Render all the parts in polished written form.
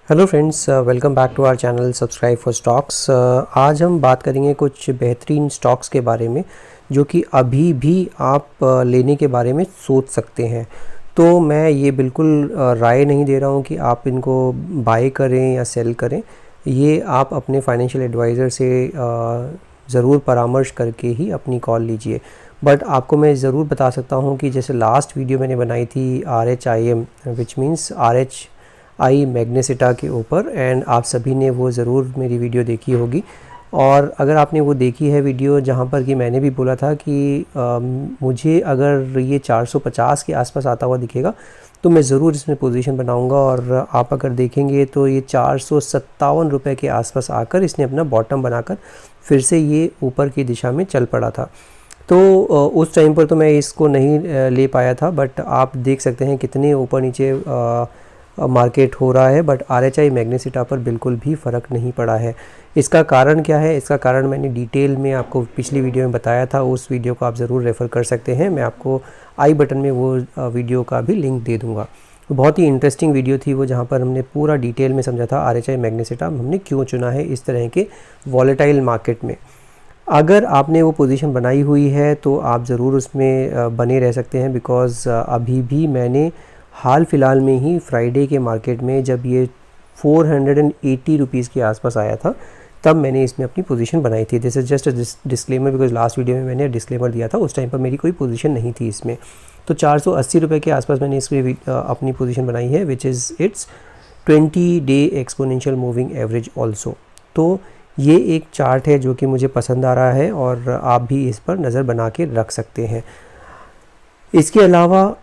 Hello friends, welcome back to our channel subscribe for stocks. आज हम बात करेंगे कुछ बेहतरीन स्टॉक्स के बारे में जो कि अभी भी आप लेने के बारे में सोच सकते हैं। तो मैं ये बिल्कुल राय नहीं दे रहा हूँ कि आप इनको बाय करें या सेल करें। ये आप अपने फाइनेंशियल एडवाइज़र से ज़रूर परामर्श करके ही अपनी कॉल लीजिए। बट आपको मैं ज़रूर बता सकता हूँ कि जैसे लास्ट वीडियो मैंने बनाई थी RHIM which means RHI Magnesita के ऊपर, एंड आप सभी ने वो ज़रूर मेरी वीडियो देखी होगी। और अगर आपने वो देखी है वीडियो जहाँ पर कि मैंने भी बोला था कि मुझे अगर ये 450 के आसपास आता हुआ दिखेगा तो मैं ज़रूर इसमें पोजीशन बनाऊंगा। और आप अगर देखेंगे तो ये 457 रुपये के आसपास आकर इसने अपना बॉटम बनाकर फिर से ये ऊपर की दिशा में चल पड़ा था। तो उस टाइम पर तो मैं इसको नहीं ले पाया था, बट आप देख सकते हैं कितने ऊपर नीचे मार्केट हो रहा है। बट RHI मैग्नेसिटा पर बिल्कुल भी फ़र्क नहीं पड़ा है। इसका कारण क्या है? इसका कारण मैंने डिटेल में आपको पिछली वीडियो में बताया था। उस वीडियो को आप ज़रूर रेफ़र कर सकते हैं। मैं आपको आई बटन में वो वीडियो का भी लिंक दे दूँगा। बहुत ही इंटरेस्टिंग वीडियो थी वो, जहाँ पर हमने पूरा डिटेल में समझा था RHI मैग्नेसिटा हमने क्यों चुना है इस तरह के वॉलेटाइल मार्केट में। अगर आपने वो पोजीशन बनाई हुई है तो आप ज़रूर उसमें बने रह सकते हैं, बिकॉज़ अभी भी मैंने हाल फ़िलहाल में ही फ्राइडे के मार्केट में जब ये 480 रुपीज़ के आसपास आया था तब मैंने इसमें अपनी पोजीशन बनाई थी। This is just a disclaimer, because last video में मैंने डिस्क्लेमर दिया था, उस टाइम पर मेरी कोई पोजीशन नहीं थी इसमें। तो 480 रुपये के आसपास मैंने इसमें अपनी पोजीशन बनाई है, which is it's 20 day exponential moving average also. तो ये एक चार्ट है जो कि मुझे पसंद आ रहा है और आप भी इस पर नज़र बना के रख सकते हैं। इसके अलावा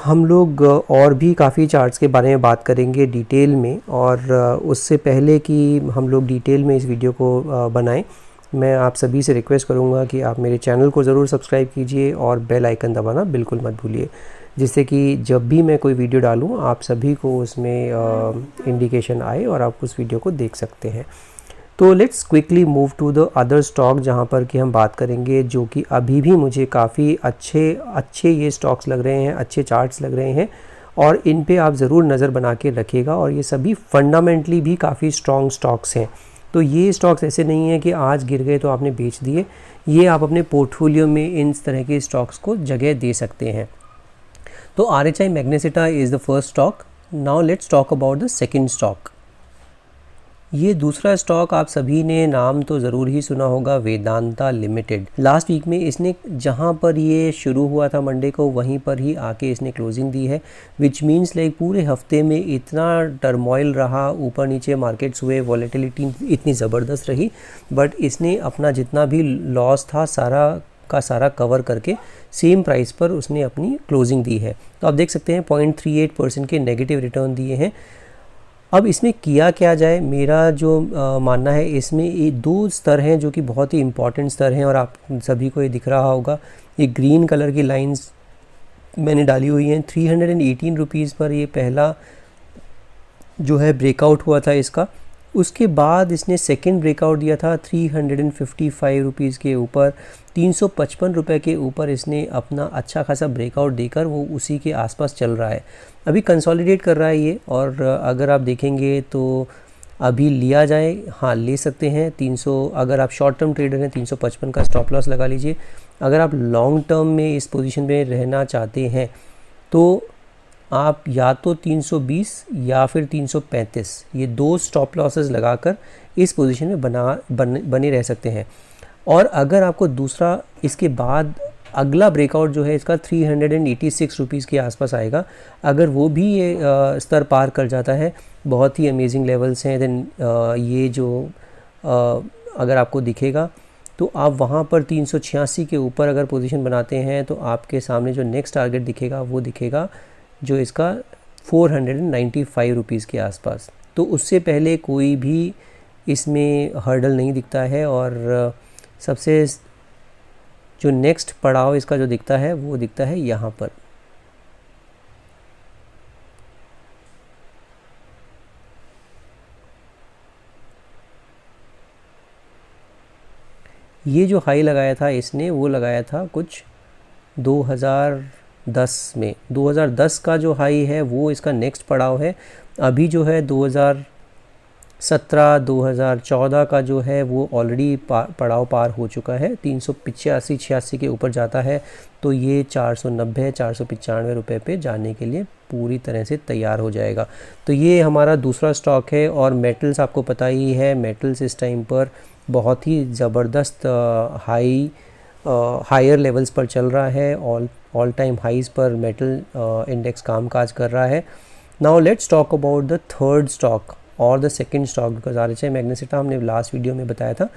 हम लोग और भी काफ़ी चार्ट्स के बारे में बात करेंगे डिटेल में, और उससे पहले कि हम लोग डिटेल में इस वीडियो को बनाएं, मैं आप सभी से रिक्वेस्ट करूंगा कि आप मेरे चैनल को ज़रूर सब्सक्राइब कीजिए और बेल आइकन दबाना बिल्कुल मत भूलिए, जिससे कि जब भी मैं कोई वीडियो डालूं आप सभी को उसमें इंडिकेशन आए और आप उस वीडियो को देख सकते हैं। तो let's quickly move to the other stock, जहाँ पर कि हम बात करेंगे जो कि अभी भी मुझे काफ़ी अच्छे ये स्टॉक्स लग रहे हैं, अच्छे चार्ट्स लग रहे हैं, और इन पे आप ज़रूर नज़र बना के रखिएगा। और ये सभी फंडामेंटली भी काफ़ी स्ट्रॉन्ग स्टॉक्स हैं। तो ये स्टॉक्स ऐसे नहीं हैं कि आज गिर गए तो आपने बेच दिए। ये आप अपने पोर्टफोलियो में इन तरह के स्टॉक्स को जगह दे सकते हैं। तो RHI Magnesita is the first stock. Now let's talk about the second stock. ये दूसरा स्टॉक आप सभी ने नाम तो ज़रूर ही सुना होगा, वेदांता लिमिटेड। लास्ट वीक में इसने जहाँ पर ये शुरू हुआ था मंडे को, वहीं पर ही आके इसने क्लोजिंग दी है, विच मीन्स लाइक पूरे हफ्ते में इतना टर्मोइल रहा, ऊपर नीचे मार्केट्स हुए, वॉलेटिलिटी इतनी ज़बरदस्त रही, बट इसने अपना जितना भी लॉस था सारा का सारा कवर करके सेम प्राइस पर उसने अपनी क्लोजिंग दी है। तो आप देख सकते हैं 0.38% के नेगेटिव रिटर्न दिए हैं। अब इसमें किया क्या जाए, मेरा जो मानना है, इसमें ये दो स्तर हैं जो कि बहुत ही इम्पॉर्टेंट स्तर हैं, और आप सभी को ये दिख रहा होगा। ये ग्रीन कलर की लाइंस मैंने डाली हुई हैं। 318 रुपीज़ पर ये पहला जो है ब्रेकआउट हुआ था इसका। उसके बाद इसने सेकंड ब्रेकआउट दिया था 355 रुपीज़ के ऊपर। 355 रुपये के ऊपर इसने अपना अच्छा खासा ब्रेकआउट देकर वो उसी के आसपास चल रहा है। अभी कंसोलिडेट कर रहा है ये, और अगर आप देखेंगे तो अभी लिया जाए, हाँ ले सकते हैं 300। अगर आप शॉर्ट टर्म ट्रेडर हैं 355 का स्टॉप लॉस लगा लीजिए। अगर आप लॉन्ग टर्म में इस पोजीशन में रहना चाहते हैं तो आप या तो 320 या फिर 335, ये दो स्टॉप लॉसेस लगाकर इस पोजीशन में बने रह सकते हैं। और अगर आपको दूसरा इसके बाद अगला ब्रेकआउट जो है इसका 386 रुपीज़ के आसपास आएगा, अगर वो भी ये स्तर पार कर जाता है, बहुत ही अमेजिंग लेवल्स हैं, देन ये जो अगर आपको दिखेगा तो आप वहाँ पर 386 के ऊपर अगर पोजीशन बनाते हैं तो आपके सामने जो नेक्स्ट टारगेट दिखेगा वो दिखेगा जो इसका 495 रुपीज़ के आसपास। तो उससे पहले कोई भी इसमें हर्डल नहीं दिखता है, और सबसे जो नेक्स्ट पड़ाव इसका जो दिखता है वो दिखता है यहाँ पर। ये जो हाई लगाया था इसने, वो लगाया था कुछ 2010 में। 2010 का जो हाई है वो इसका नेक्स्ट पड़ाव है। अभी जो है 2000 2014 का जो है वो ऑलरेडी पड़ाव पार हो चुका है, 385-86 के ऊपर जाता है तो ये 490-495 रुपये पे जाने के लिए पूरी तरह से तैयार हो जाएगा। तो ये हमारा दूसरा स्टॉक है। और मेटल्स आपको पता ही है, मेटल्स इस टाइम पर बहुत ही ज़बरदस्त हायर लेवल्स पर चल रहा है, ऑल टाइम हाइज पर मेटल इंडेक्स कामकाज कर रहा है। Now let's talk about the third stock और the second stock, because RHI Magnesita हमने लास्ट वीडियो में बताया था।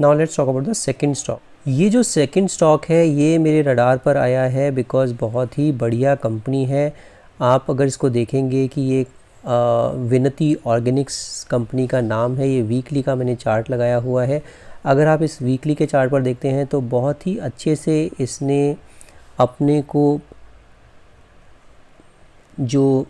Now let's talk about the second stock. ये जो सेकंड स्टॉक है ये मेरे रडार पर आया है बिकॉज बहुत ही बढ़िया कंपनी है। आप अगर इसको देखेंगे कि ये विनती ऑर्गेनिक्स कंपनी का नाम है, ये वीकली का मैंने चार्ट लगाया हुआ है। अगर आप इस वीकली के चार्ट पर देखते हैं तो बहुत ही अच्छे से इसने अपने को जो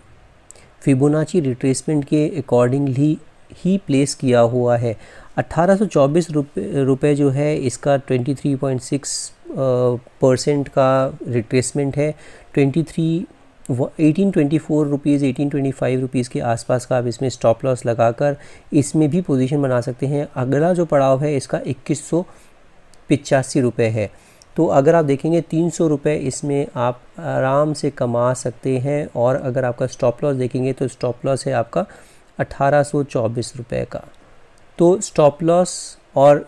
फिबोनाची रिट्रेसमेंट के अकॉर्डिंगली ही प्लेस किया हुआ है। 1824 रुपये जो है इसका 23.6% का रिट्रेसमेंट है। 1824 रुपीज़ 1825 रुपीज़ के आसपास का आप इसमें स्टॉप लॉस लगाकर इसमें भी पोजीशन बना सकते हैं। अगला जो पड़ाव है इसका 2185 रुपये है। तो अगर आप देखेंगे 300 रुपये इसमें आप आराम से कमा सकते हैं। और अगर आपका स्टॉप लॉस देखेंगे तो स्टॉप लॉस है आपका 1824 रुपये का। तो स्टॉप लॉस और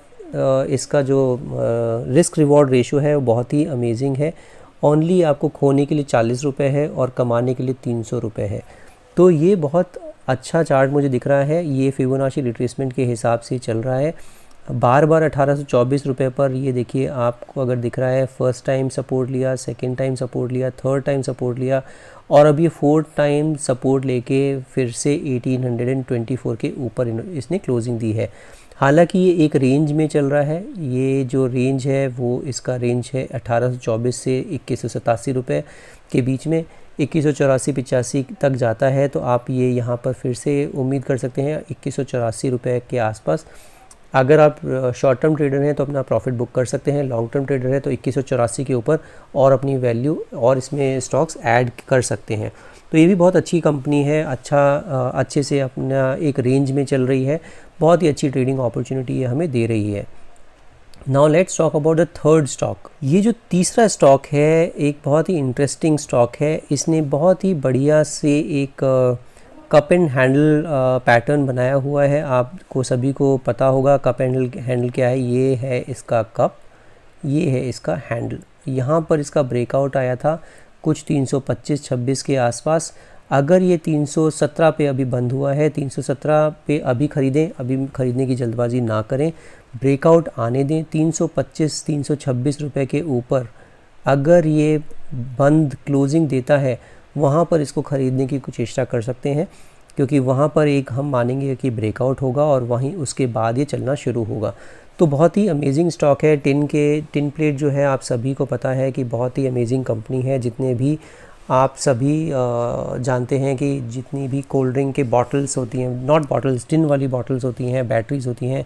इसका जो रिस्क रिवॉर्ड रेशियो है वो बहुत ही अमेजिंग है। ओनली आपको खोने के लिए 40 रुपये है और कमाने के लिए 300 रुपये है। तो ये बहुत अच्छा चार्ट मुझे दिख रहा है। ये फिबोनाची रिट्रेसमेंट के हिसाब से चल रहा है। बार बार 1824 रुपये पर ये देखिए आपको अगर दिख रहा है, फर्स्ट टाइम सपोर्ट लिया, सेकंड टाइम सपोर्ट लिया, थर्ड टाइम सपोर्ट लिया और अब ये फोर्थ टाइम सपोर्ट लेके फिर से 1824 के ऊपर इसने क्लोजिंग दी है। हालांकि ये एक रेंज में चल रहा है। ये जो रेंज है वो इसका रेंज है 1824 से 2187 रुपये के बीच में। 2184-85 तक जाता है तो आप ये यहाँ पर फिर से उम्मीद कर सकते हैं 2184 रुपये के आसपास। अगर आप शॉर्ट टर्म ट्रेडर हैं तो अपना प्रॉफिट बुक कर सकते हैं, लॉन्ग टर्म ट्रेडर है तो 2184 के ऊपर और अपनी वैल्यू और इसमें स्टॉक्स ऐड कर सकते हैं। तो ये भी बहुत अच्छी कंपनी है, अच्छे से अपना एक रेंज में चल रही है, बहुत ही अच्छी ट्रेडिंग अपॉर्चुनिटी ये हमें दे रही है। Now let's talk about the third stock. ये जो तीसरा स्टॉक है एक बहुत ही इंटरेस्टिंग स्टॉक है। इसने बहुत ही बढ़िया से एक कप एंड हैंडल पैटर्न बनाया हुआ है। आपको सभी को पता होगा कप हैंडल क्या है। ये है इसका कप, ये है इसका हैंडल। यहाँ पर इसका ब्रेकआउट आया था कुछ 325-26 के आसपास। अगर ये 317 पे अभी बंद हुआ है, 317 पे अभी ख़रीदें, अभी ख़रीदने की जल्दबाजी ना करें, ब्रेकआउट आने दें। 325-326 रुपये के ऊपर अगर ये बंद क्लोजिंग देता है वहाँ पर इसको ख़रीदने की कुछ चेष्टा कर सकते हैं, क्योंकि वहाँ पर एक हम मानेंगे कि ब्रेकआउट होगा और वहीं उसके बाद ये चलना शुरू होगा। तो बहुत ही अमेजिंग स्टॉक है। टिन प्लेट जो है आप सभी को पता है कि बहुत ही अमेजिंग कंपनी है। जितने भी आप सभी जानते हैं कि जितनी भी कोल्ड ड्रिंक के बॉटल्स होती हैं, नॉट बॉटल्स, टिन वाली बॉटल्स होती हैं, बैटरीज होती हैं,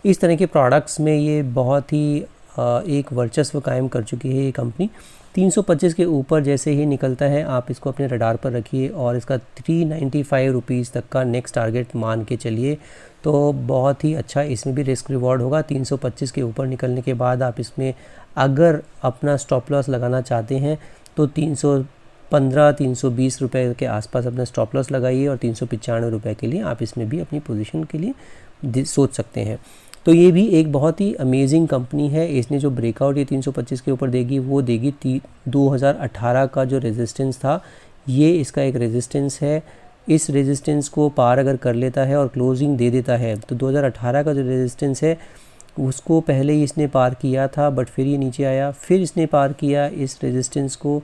इस तरह के प्रोडक्ट्स में ये बहुत ही एक वर्चस्व कायम कर चुकी है ये कंपनी। 325 के ऊपर जैसे ही निकलता है आप इसको अपने रडार पर रखिए और इसका 395 रुपीज़ तक का नेक्स्ट टारगेट मान के चलिए, तो बहुत ही अच्छा इसमें भी रिस्क रिवॉर्ड होगा। 325 के ऊपर निकलने के बाद आप इसमें अगर अपना स्टॉप लॉस लगाना चाहते हैं तो 315-320 रुपये के आसपास अपना स्टॉप लॉस लगाइए और 395 रुपये के लिए आप इसमें भी अपनी पोजीशन के लिए सोच सकते हैं। तो ये भी एक बहुत ही अमेजिंग कंपनी है। इसने जो ब्रेकआउट ये 325 के ऊपर देगी वो देगी 2018 का जो रेजिस्टेंस था, ये इसका एक रेजिस्टेंस है। इस रेजिस्टेंस को पार अगर कर लेता है और क्लोजिंग दे देता है तो 2018 का जो रेजिस्टेंस है उसको पहले ही इसने पार किया था, बट फिर ये नीचे आया, फिर इसने पार किया इस रेजिस्टेंस को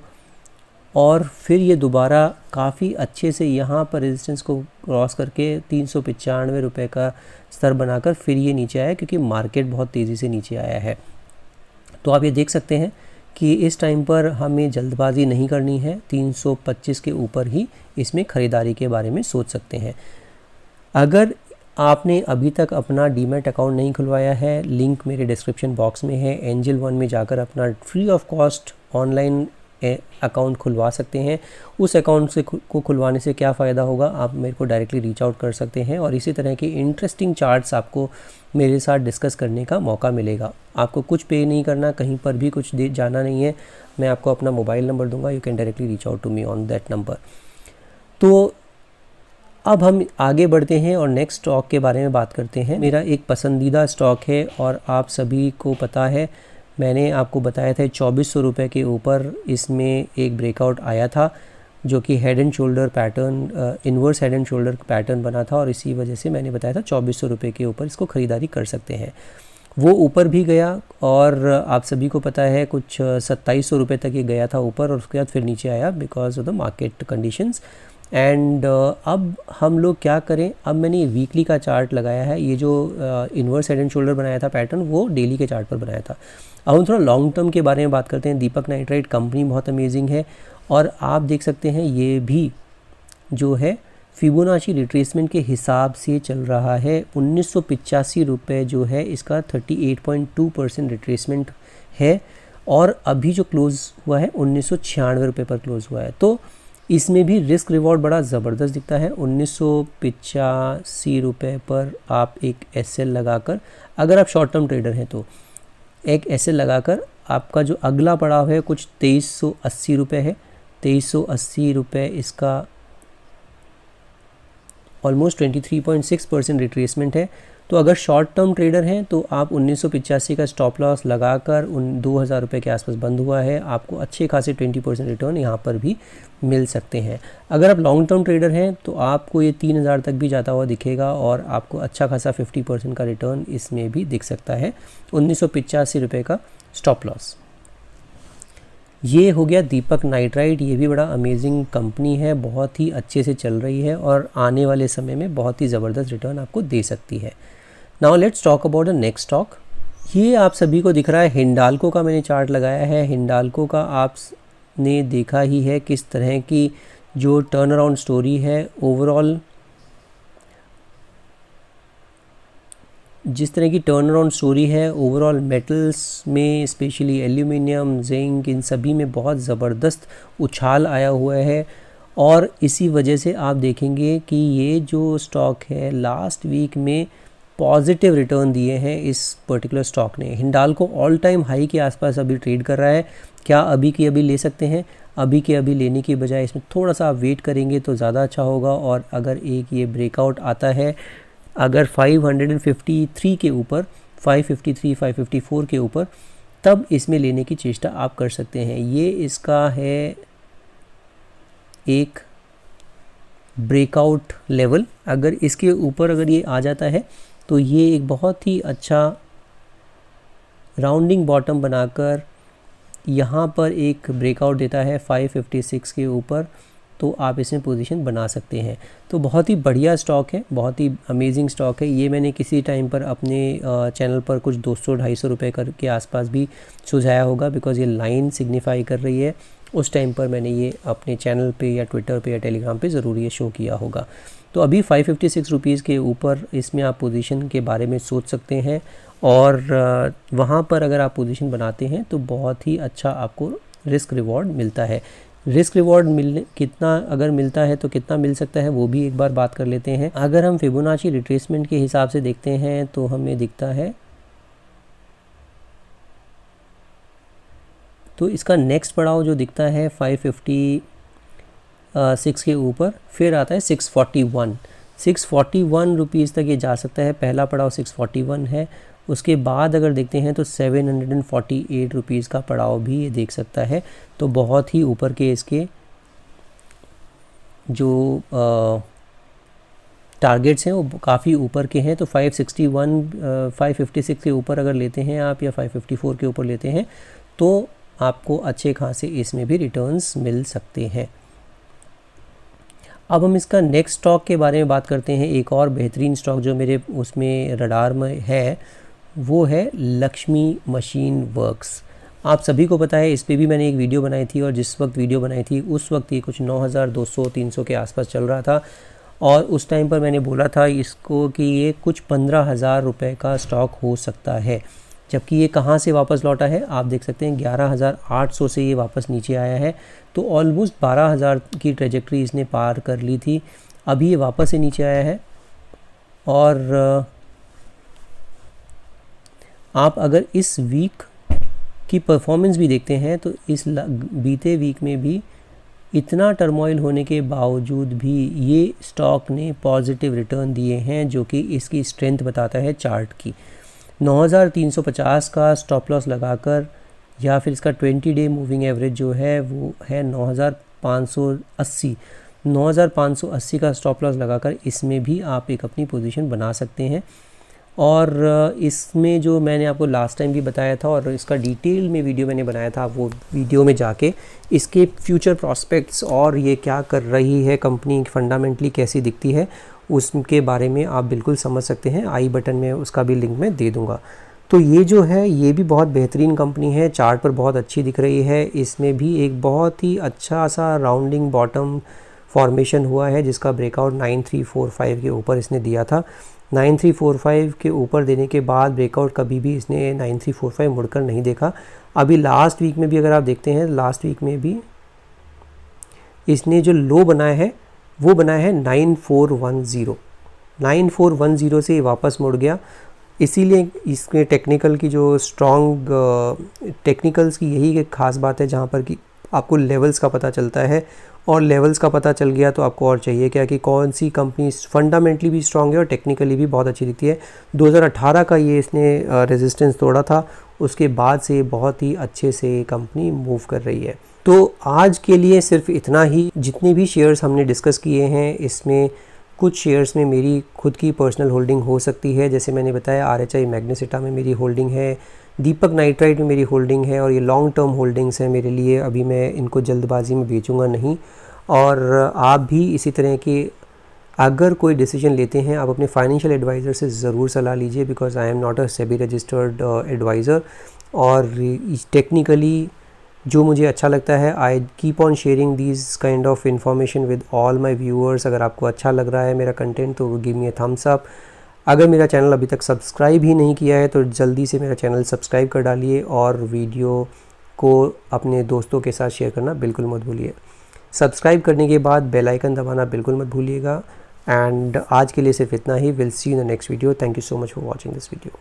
और फिर ये दोबारा काफ़ी अच्छे से यहाँ पर रेजिस्टेंस को क्रॉस करके 395 रुपये का स्तर बनाकर फिर ये नीचे आया, क्योंकि मार्केट बहुत तेज़ी से नीचे आया है। तो आप ये देख सकते हैं कि इस टाइम पर हमें जल्दबाजी नहीं करनी है, 325 के ऊपर ही इसमें ख़रीदारी के बारे में सोच सकते हैं। अगर आपने अभी तक अपना डीमैट अकाउंट नहीं खुलवाया है, लिंक मेरे डिस्क्रिप्शन बॉक्स में है। एंजल वन में जाकर अपना free of cost online account खुलवा सकते हैं। उस अकाउंट से को खुलवाने से क्या फ़ायदा होगा, आप मेरे को डायरेक्टली रीच आउट कर सकते हैं और इसी तरह के इंटरेस्टिंग चार्ट्स आपको मेरे साथ डिस्कस करने का मौका मिलेगा। आपको कुछ पे नहीं करना, कहीं पर भी कुछ दे जाना नहीं है। मैं आपको अपना मोबाइल नंबर दूंगा, you can directly reach out to me on that number. तो अब हम आगे बढ़ते हैं और नेक्स्ट स्टॉक के बारे में बात करते हैं। मेरा एक पसंदीदा स्टॉक है और आप सभी को पता है, मैंने आपको बताया था 2400 रुपये के ऊपर इसमें एक ब्रेकआउट आया था जो कि head and shoulder pattern, inverse head and shoulder pattern बना था और इसी वजह से मैंने बताया था 2400 रुपये के ऊपर इसको ख़रीदारी कर सकते हैं। वो ऊपर भी गया और आप सभी को पता है कुछ 2700 रुपये तक ये गया था ऊपर और उसके बाद फिर नीचे आया because of the market conditions. And अब हम लोग क्या करें, अब मैंने वीकली का चार्ट लगाया है। ये जो इन्वर्स हेड एंड शोल्डर बनाया था पैटर्न, वो डेली के चार्ट पर बनाया था। अब हम थोड़ा लॉन्ग टर्म के बारे में बात करते हैं। दीपक नाइट्राइट कंपनी बहुत अमेजिंग है और आप देख सकते हैं ये भी जो है फिबोनाची रिट्रेसमेंट के हिसाब से चल रहा है। 1985 रुपये जो है इसका 38.2% रिट्रेसमेंट है और अभी जो क्लोज़ हुआ है 1996 रुपये पर क्लोज़ हुआ है। तो इसमें भी रिस्क रिवॉर्ड बड़ा ज़बरदस्त दिखता है। 1985 रुपये पर आप एक एसएल लगाकर, अगर आप शॉर्ट टर्म ट्रेडर हैं तो एक एसएल लगाकर आपका जो अगला पड़ाव है कुछ 2380 रुपये है। 2380 रुपये इसका ऑलमोस्ट 23.6% रिट्रेसमेंट है। तो अगर शॉर्ट टर्म ट्रेडर हैं तो आप 1985 का स्टॉप लॉस लगाकर 2000 रुपये के आसपास बंद हुआ है, आपको अच्छे खासे 20% रिटर्न यहाँ पर भी मिल सकते हैं। अगर आप लॉन्ग टर्म ट्रेडर हैं तो आपको ये 3000 तक भी जाता हुआ दिखेगा और आपको अच्छा खासा 50% का रिटर्न इसमें भी दिख सकता है। 1985 रुपये का स्टॉप लॉस। ये हो गया दीपक नाइट्राइट। ये भी बड़ा अमेजिंग कंपनी है, बहुत ही अच्छे से चल रही है और आने वाले समय में बहुत ही ज़बरदस्त रिटर्न आपको दे सकती है। Now let's talk about the next stock. ये आप सभी को दिख रहा है हिंडाल्को का मैंने चार्ट लगाया है। हिंडाल्को का आपने देखा ही है किस तरह की जो टर्न अराउंड स्टोरी है। ओवरऑल जिस तरह की टर्न अराउंड स्टोरी है, ओवरऑल मेटल्स में स्पेशली एल्यूमिनियम, जिंक, इन सभी में बहुत ज़बरदस्त उछाल आया हुआ है और इसी वजह से आप देखेंगे कि ये जो स्टॉक है लास्ट वीक में पॉजिटिव रिटर्न दिए हैं इस पर्टिकुलर स्टॉक ने। हिंडाल्को ऑल टाइम हाई के आसपास अभी ट्रेड कर रहा है। क्या अभी के अभी ले सकते हैं? अभी के अभी लेने की बजाय इसमें थोड़ा सा आप वेट करेंगे तो ज़्यादा अच्छा होगा। और अगर एक ये ब्रेकआउट आता है, अगर 553 के ऊपर, 553, 554 के ऊपर, तब इसमें लेने की चेष्टा आप कर सकते हैं। ये इसका है एक ब्रेकआउट लेवल। अगर इसके ऊपर अगर ये आ जाता है तो ये एक बहुत ही अच्छा राउंडिंग बॉटम बनाकर यहाँ पर एक ब्रेकआउट देता है 556 के ऊपर, तो आप इसमें पोजीशन बना सकते हैं। तो बहुत ही बढ़िया स्टॉक है, बहुत ही अमेजिंग स्टॉक है। ये मैंने किसी टाइम पर अपने चैनल पर कुछ 200-250 रुपये के आसपास भी सुझाया होगा, बिकॉज़ ये लाइन सिग्निफाई कर रही है। उस टाइम पर मैंने ये अपने चैनल पे या ट्विटर पे या टेलीग्राम पे ज़रूर ये शो किया होगा। तो अभी 556 रुपीज़ के ऊपर इसमें आप पोजीशन के बारे में सोच सकते हैं और वहाँ पर अगर आप पोजीशन बनाते हैं तो बहुत ही अच्छा आपको रिस्क रिवॉर्ड मिलता है। रिस्क रिवॉर्ड कितना अगर मिलता है तो कितना मिल सकता है वो भी एक बार बात कर लेते हैं। अगर हम फिबोनाची रिट्रेसमेंट के हिसाब से देखते हैं तो हमें दिखता है, तो इसका नेक्स्ट पड़ाव जो दिखता है 556 के ऊपर, फिर आता है 641 रुपीज़ तक ये जा सकता है। पहला पड़ाव 641 है। उसके बाद अगर देखते हैं तो 748 रुपीज़ का पड़ाव भी ये देख सकता है। तो बहुत ही ऊपर के इसके जो टारगेट्स हैं वो काफ़ी ऊपर के हैं। तो 556 के ऊपर अगर लेते हैं आप या 554 के ऊपर लेते हैं तो आपको अच्छे खासे इसमें भी रिटर्न्स मिल सकते हैं। अब हम इसका नेक्स्ट स्टॉक के बारे में बात करते हैं। एक और बेहतरीन स्टॉक जो मेरे उसमें रडार में है वो है लक्ष्मी मशीन वर्क्स। आप सभी को पता है, इस पे भी मैंने एक वीडियो बनाई थी और जिस वक्त वीडियो बनाई थी उस वक्त ये कुछ 9200-300 के आसपास चल रहा था और उस टाइम पर मैंने बोला था इसको कि ये कुछ 15,000 रुपये का स्टॉक हो सकता है। जबकि ये कहाँ से वापस लौटा है, आप देख सकते हैं 11,800 से ये वापस नीचे आया है। तो ऑलमोस्ट 12,000 की ट्रेजेक्ट्री इसने पार कर ली थी, अभी ये वापस से नीचे आया है। और आप अगर इस वीक की परफॉर्मेंस भी देखते हैं तो इस बीते वीक में भी इतना टर्मोइल होने के बावजूद भी ये स्टॉक ने पॉजिटिव रिटर्न दिए हैं, जो कि इसकी स्ट्रेंथ बताता है चार्ट की। 9,350 का स्टॉप लॉस लगाकर या फिर इसका 20 डे मूविंग एवरेज जो है वो है 9,580। 9,580 का स्टॉप लॉस लगाकर इसमें भी आप एक अपनी पोजीशन बना सकते हैं। और इसमें जो मैंने आपको लास्ट टाइम भी बताया था और इसका डिटेल में वीडियो मैंने बनाया था, वो वीडियो में जाके इसके फ्यूचर प्रॉस्पेक्ट्स और ये क्या कर रही है कंपनी फंडामेंटली कैसी दिखती है उसके बारे में आप बिल्कुल समझ सकते हैं। आई बटन में उसका भी लिंक मैं दे दूँगा। तो ये जो है ये भी बहुत बेहतरीन कंपनी है, चार्ट पर बहुत अच्छी दिख रही है। इसमें भी एक बहुत ही अच्छा सा राउंडिंग बॉटम फॉर्मेशन हुआ है जिसका ब्रेकआउट 9345 के ऊपर इसने दिया था। 9345 के ऊपर देने के बाद ब्रेकआउट कभी भी इसने 9345 मुड़कर नहीं देखा। अभी लास्ट वीक में भी अगर आप देखते हैं, लास्ट वीक में भी इसने जो लो बनाया है वो बनाया है 9410। 9410 से ये वापस मुड़ गया। इसीलिए इसमें टेक्निकल की जो स्ट्रॉन्ग टेक्निकल्स की यही एक ख़ास बात है जहाँ पर कि आपको लेवल्स का पता चलता है, और लेवल्स का पता चल गया तो आपको और चाहिए क्या कि कौन सी कंपनी फंडामेंटली भी स्ट्रॉन्ग है और टेक्निकली भी बहुत अच्छी दिखती है। 2018 का ये इसने रेजिस्टेंस तोड़ा था, उसके बाद से बहुत ही अच्छे से कंपनी मूव कर रही है। तो आज के लिए सिर्फ इतना ही। जितने भी शेयर्स हमने डिस्कस किए हैं इसमें कुछ शेयर्स में मेरी खुद की पर्सनल होल्डिंग हो सकती है, जैसे मैंने बताया RHI मैग्नेसिटा में मेरी होल्डिंग है, दीपक नाइट्राइट में मेरी होल्डिंग है, और ये लॉन्ग टर्म होल्डिंग्स हैं मेरे लिए। अभी मैं इनको जल्दबाजी में बेचूंगा नहीं। और आप भी इसी तरह के अगर कोई डिसीजन लेते हैं आप अपने फाइनेंशियल एडवाइज़र से ज़रूर सलाह लीजिए, because I am not a SEBI registered advisor. और टेक्निकली जो मुझे अच्छा लगता है I keep on sharing these kind of information with all my viewers. अगर आपको अच्छा लग रहा है मेरा कंटेंट तो give me a thumbs up. अगर मेरा चैनल अभी तक सब्सक्राइब ही नहीं किया है तो जल्दी से मेरा चैनल सब्सक्राइब कर डालिए, और वीडियो को अपने दोस्तों के साथ शेयर करना बिल्कुल मत भूलिए। सब्सक्राइब करने के बाद बेल आइकन दबाना बिल्कुल मत भूलिएगा। एंड आज के लिए सिर्फ इतना ही। Will see in the next video. Thank you so much for watching this video.